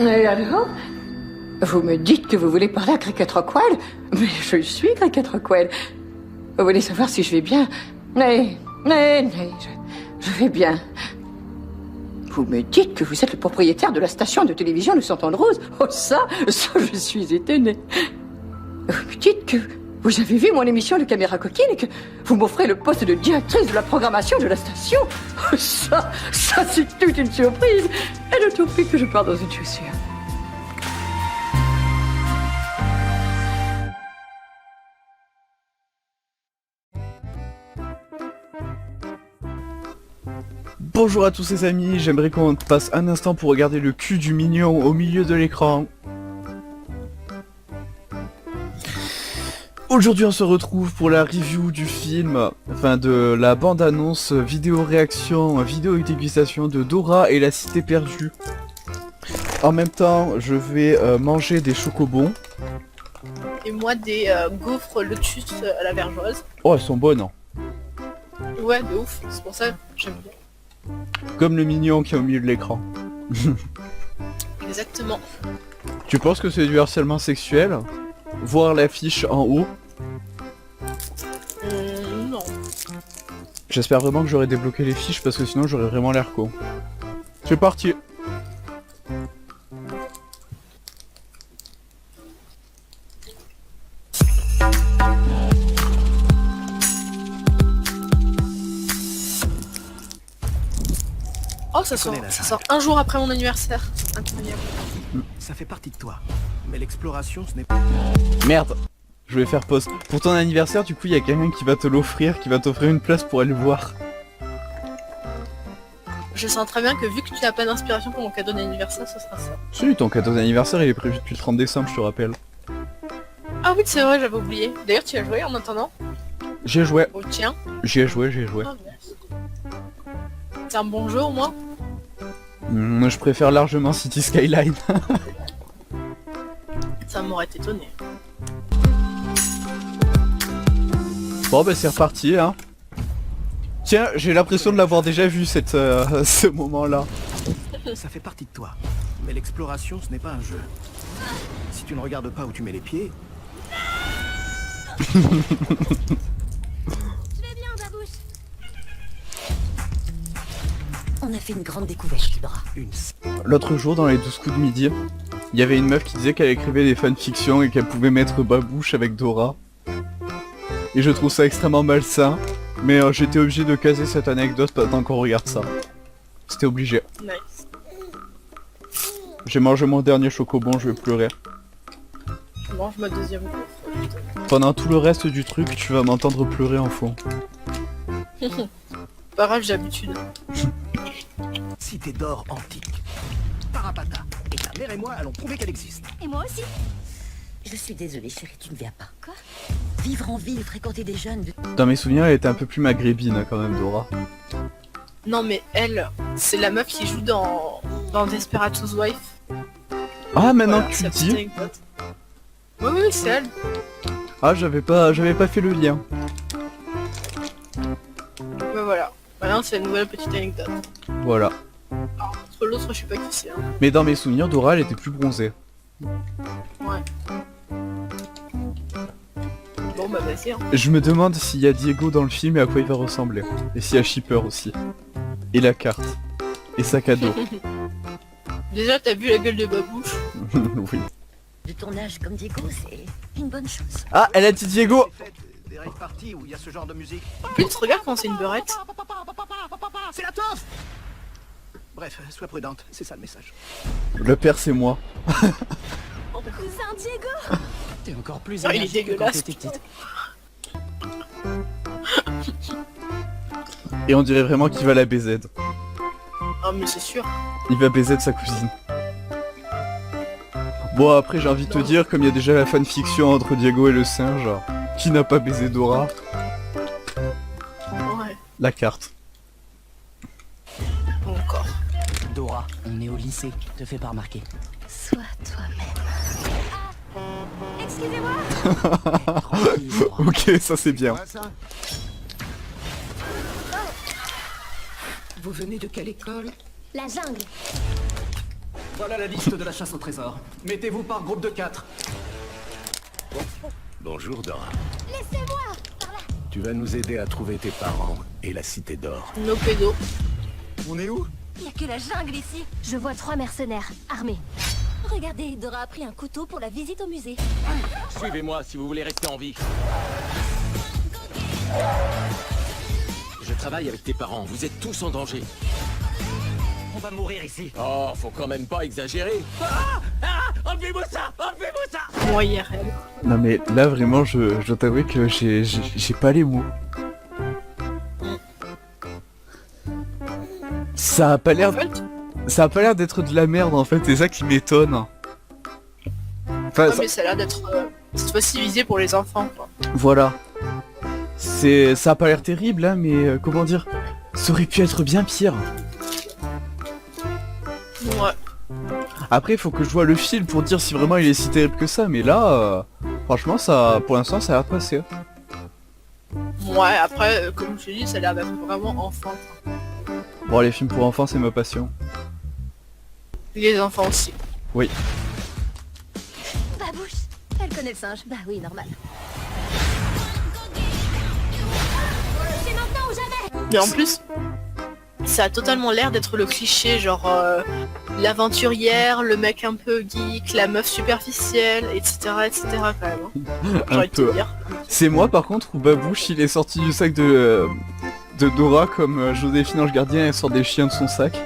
Et alors? Vous me dites que vous voulez parler à Cricket Rockwell? Mais je suis Cricket Rockwell. Vous voulez savoir si je vais bien? Mais, je vais bien. Vous me dites que vous êtes le propriétaire de la station de télévision Le Centre de Rose? Oh ça, je suis étonnée. Vous me dites que vous avez vu mon émission de Caméra Coquine et que vous m'offrez le poste de directrice de la programmation de la station? Oh ça c'est toute une surprise. Et d'autant plus que je pars dans une chaussure. Bonjour à tous les amis, j'aimerais qu'on passe un instant pour regarder le cul du mignon au milieu de l'écran. Aujourd'hui on se retrouve pour la review du film, enfin de la bande-annonce vidéo réaction, vidéo dégustation de Dora et la Cité Perdue. En même temps je vais manger des chocobons. Et moi des gaufres lotus à la vergeoise. Oh elles sont bonnes hein. Ouais de ouf, c'est pour ça que j'aime bien. Comme le mignon qui est au milieu de l'écran. Exactement. Tu penses que c'est du harcèlement sexuel? Voir l'affiche en haut? Non. J'espère vraiment que j'aurai débloqué les fiches parce que sinon j'aurais vraiment l'air con. C'est parti. Oh ça sort un jour après mon anniversaire. Incroyable. Ça fait partie de toi. Mais l'exploration ce n'est pas... Merde. Je vais faire pause. Pour ton anniversaire du coup il y a quelqu'un qui va te l'offrir, qui va t'offrir une place pour aller le voir. Je sens très bien que vu que tu n'as pas d'inspiration pour mon cadeau d'anniversaire, ce sera ça. Si, ton cadeau d'anniversaire il est prévu depuis le 30 décembre, je te rappelle. Ah oui c'est vrai, j'avais oublié. D'ailleurs tu as joué en attendant? J'ai joué. Oh tiens. J'y ai joué. Oh, c'est un bon jeu au moins? Je préfère largement City Skyline. Ça m'aurait étonné. Bon bah c'est reparti hein. Tiens, j'ai l'impression de l'avoir déjà vu cette, ce moment-là. Ça fait partie de toi. Mais l'exploration ce n'est pas un jeu. Si tu ne regardes pas où tu mets les pieds... Je vais bien, Babouche. On a fait une grande découverte, Dora. L'autre jour dans les 12 coups de midi, il y avait une meuf qui disait qu'elle écrivait des fanfictions et qu'elle pouvait mettre babouche avec Dora. Et je trouve ça extrêmement malsain, mais j'étais obligé de caser cette anecdote pendant qu'on regarde ça. C'était obligé. Nice. J'ai mangé mon dernier chocobon, je vais pleurer. Je mange ma deuxième gaufre. Pendant tout le reste du truc, tu vas m'entendre pleurer en fond. Pas grave, j'ai l'habitude. Cité d'or antique. Parapata. Et ta mère et moi allons prouver qu'elle existe. Et moi aussi. Je suis désolée, chérie, tu ne viens pas. Quoi? Vivre en ville, fréquenter des jeunes... Dans mes souvenirs, elle était un peu plus maghrébine quand même, Dora. Non mais elle, c'est la meuf qui joue dans Desperate Wife. Ah, maintenant Voilà, que tu c'est le la petite dis. anecdote. Oui, c'est elle. Ah, j'avais pas fait le lien. Bah voilà. Maintenant c'est la nouvelle petite anecdote. Voilà. Alors, entre l'autre, je sais pas qui c'est. Hein. Mais dans mes souvenirs, Dora, elle était plus bronzée. Ouais. Bon bah vas-y. Hein. Je me demande s'il y a Diego dans le film et à quoi il va ressembler. Et s'il y a Shipper aussi. Et la carte. Et sac à dos. Déjà t'as vu la gueule de Babouche? Oui. De tournage comme Diego, c'est une bonne chose. Ah, elle a dit Diego. C'est fait des rave parties où il y a ce genre de musique. En plus, regarde quand c'est une beurette. C'est la toffe. Bref, sois prudente, c'est ça le message. Le père, c'est moi. Cousin Diego! T'es encore plus Oh, il est dégueulasse. Et on dirait vraiment qu'il va la baiser. Ah mais c'est sûr. Il va baiser de sa cousine. Bon, après, j'ai envie de te dire, comme il y a déjà la fanfiction entre Diego et le singe, qui n'a pas baisé Dora? Ouais. La carte. Encore. Dora, on est au lycée, te fais pas remarquer. Sois toi-même. Excusez-moi! Tranquille, Dora. Ok, ça c'est bien. Vous venez de quelle école? La jungle. Voilà la liste de la chasse au trésor. Mettez-vous par groupe de 4. Bonjour Dora. Laissez-moi. Tu vas nous aider à trouver tes parents et la cité d'or. Nos pédos. On est où? Il y a que la jungle ici. Je vois 3 mercenaires, armés. Regardez, Dora a pris un couteau pour la visite au musée. Suivez-moi si vous voulez rester en vie. Je travaille avec tes parents, vous êtes tous en danger. On va mourir ici. Oh, faut quand même pas exagérer. Enlevez-moi ça. Enlevez-moi ça. Moi, IRL. Non mais là vraiment je dois t'avouer que j'ai pas les mots. Ça a pas l'air d'être de la merde en fait, c'est ça qui m'étonne. Enfin, Non, mais ça a l'air d'être cette fois-ci visé pour les enfants, quoi. voilà. Ça a pas l'air terrible hein, mais comment dire, ça aurait pu être bien pire. Ouais. Après faut que je vois le film pour dire si vraiment il est si terrible que ça, mais là franchement ça pour l'instant ça a l'air de passer. Ouais, après, comme je te dis, ça a l'air d'être vraiment enfant. Bon les films pour enfants c'est ma passion. Les enfants aussi. Oui. Babouche. Elle connaît le singe. Bah oui, normal. C'est maintenant ou jamais. Mais en plus, ça a totalement l'air d'être le cliché, genre l'aventurière, le mec un peu geek, la meuf superficielle, etc. quand même. Hein. J'ai Un envie de te peu. dire. C'est moi par contre où Babouche il est sorti du sac de Dora comme Joséphine Ange Gardien elle sort des chiens de son sac.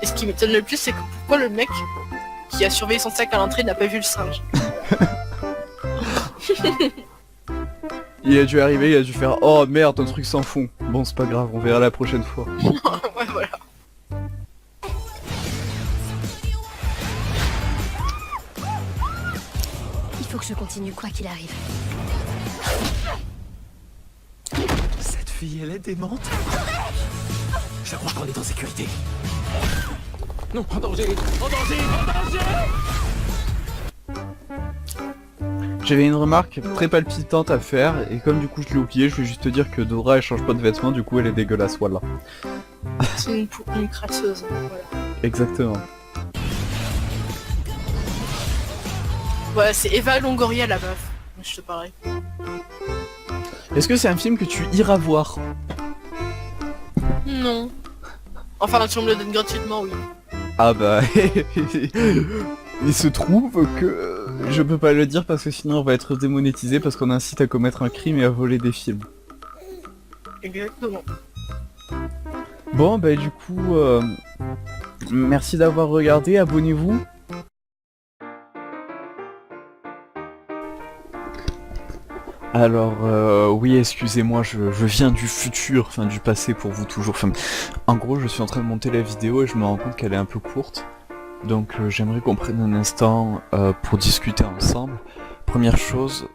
Et ce qui m'étonne le plus, c'est que pourquoi le mec qui a surveillé son sac à l'entrée n'a pas vu le singe. Il a dû arriver, il a dû faire oh merde un truc sans fond. Bon c'est pas grave, on verra la prochaine fois. Ouais, voilà. Il faut que je continue quoi qu'il arrive. Cette fille, elle est démente. Je crois qu'on est en sécurité. Non, en danger. En danger. En danger. J'avais une remarque très palpitante à faire et comme du coup je l'ai oublié, je vais juste te dire que Dora elle change pas de vêtements, du coup elle est dégueulasse, voilà. C'est une crasseuse. Voilà. Exactement. Ouais, c'est Eva Longoria la meuf. Je te parie. Est-ce que c'est un film que tu iras voir? Non. Enfin, tu me le donnes gratuitement, oui. Ah bah il se trouve que je peux pas le dire parce que sinon on va être démonétisé parce qu'on incite à commettre un crime et à voler des films. Exactement. Bon bah du coup merci d'avoir regardé, abonnez-vous. Alors oui excusez-moi je viens du futur, enfin du passé pour vous toujours, enfin en gros je suis en train de monter la vidéo et je me rends compte qu'elle est un peu courte. Donc j'aimerais qu'on prenne un instant pour discuter ensemble. Première chose,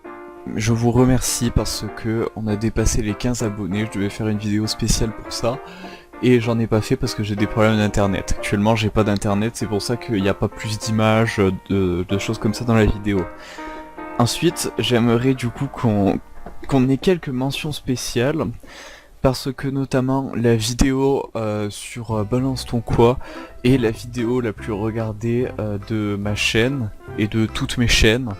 je vous remercie parce que on a dépassé les 15 abonnés, je devais faire une vidéo spéciale pour ça. Et j'en ai pas fait parce que j'ai des problèmes d'internet. Actuellement j'ai pas d'internet, c'est pour ça qu'il n'y a pas plus d'images, de choses comme ça dans la vidéo. Ensuite, j'aimerais du coup qu'on ait quelques mentions spéciales. Parce que notamment la vidéo sur Balance ton quoi est la vidéo la plus regardée de ma chaîne et de toutes mes chaînes,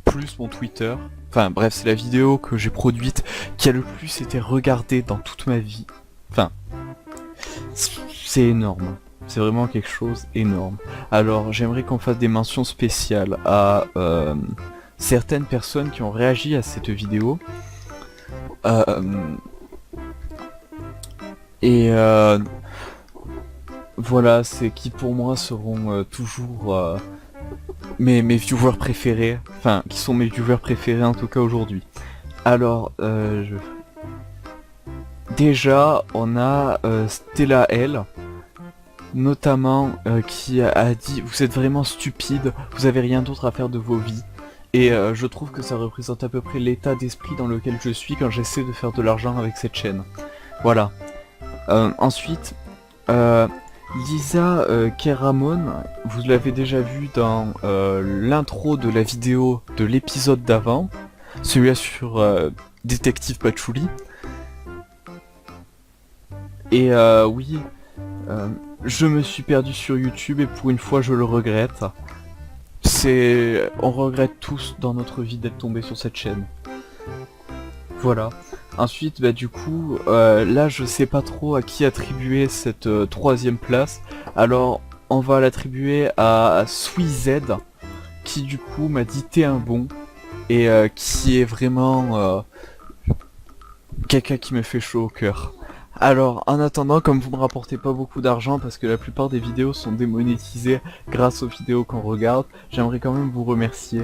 plus mon Twitter. Enfin bref, c'est la vidéo que j'ai produite qui a le plus été regardée dans toute ma vie. Enfin, c'est énorme. C'est vraiment quelque chose d'énorme. Alors j'aimerais qu'on fasse des mentions spéciales à certaines personnes qui ont réagi à cette vidéo. Et voilà, c'est qui pour moi seront toujours mes viewers préférés, enfin qui sont mes viewers préférés en tout cas aujourd'hui. Alors déjà on a Stella L notamment qui a dit vous êtes vraiment stupide, vous avez rien d'autre à faire de vos vies. Et je trouve que ça représente à peu près l'état d'esprit dans lequel je suis quand j'essaie de faire de l'argent avec cette chaîne. Voilà. Ensuite, Lisa Keramon, vous l'avez déjà vu dans l'intro de la vidéo de l'épisode d'avant, celui-là sur Détective Patchouli. Et oui, je me suis perdu sur YouTube et pour une fois je le regrette. On regrette tous dans notre vie d'être tombé sur cette chaîne. Voilà. Ensuite, bah du coup, là je sais pas trop à qui attribuer cette troisième place. Alors, on va l'attribuer à SweZ, qui du coup m'a dit t'es un bon, et qui est vraiment quelqu'un qui me fait chaud au cœur. Alors, en attendant, comme vous me rapportez pas beaucoup d'argent, parce que la plupart des vidéos sont démonétisées grâce aux vidéos qu'on regarde, j'aimerais quand même vous remercier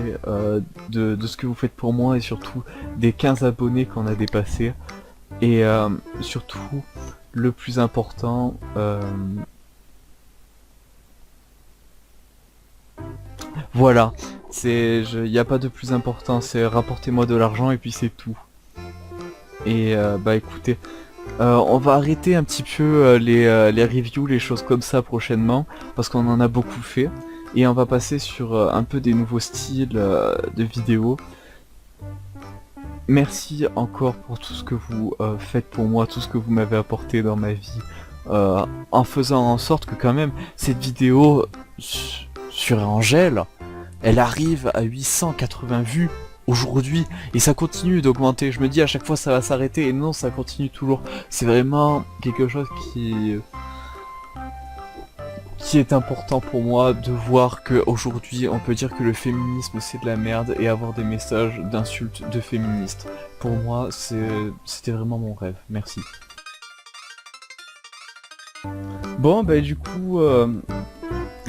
de ce que vous faites pour moi, et surtout des 15 abonnés qu'on a dépassés. Et surtout, le plus important, voilà, il n'y a pas de plus important, c'est rapportez-moi de l'argent et puis c'est tout. Et bah écoutez, on va arrêter un petit peu les reviews, les choses comme ça prochainement, parce qu'on en a beaucoup fait. Et on va passer sur un peu des nouveaux styles de vidéos. Merci encore pour tout ce que vous faites pour moi, tout ce que vous m'avez apporté dans ma vie, en faisant en sorte que quand même cette vidéo sur Angèle, elle arrive à 880 vues aujourd'hui et ça continue d'augmenter. Je me dis à chaque fois ça va s'arrêter et non, ça continue toujours. C'est vraiment quelque chose qui est important pour moi, de voir qu'aujourd'hui on peut dire que le féminisme c'est de la merde et avoir des messages d'insultes de féministes. Pour moi c'était vraiment mon rêve. Merci. Bon bah du coup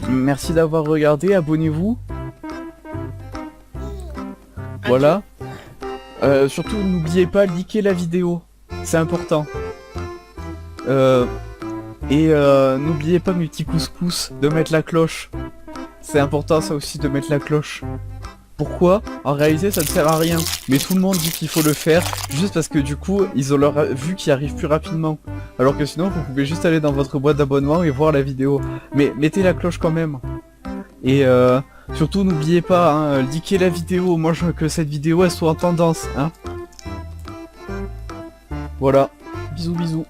merci d'avoir regardé, abonnez-vous. Voilà. Surtout n'oubliez pas, liker la vidéo, c'est important. N'oubliez pas mes petits couscous, de mettre la cloche. C'est important ça aussi de mettre la cloche. Pourquoi? En réalité ça ne sert à rien. Mais tout le monde dit qu'il faut le faire, juste parce que du coup ils ont leur vue qui arrive plus rapidement. Alors que sinon vous pouvez juste aller dans votre boîte d'abonnement et voir la vidéo. Mais mettez la cloche quand même. Et surtout n'oubliez pas, hein, liker la vidéo, moi je veux que cette vidéo elle soit en tendance, hein. Voilà, bisous bisous.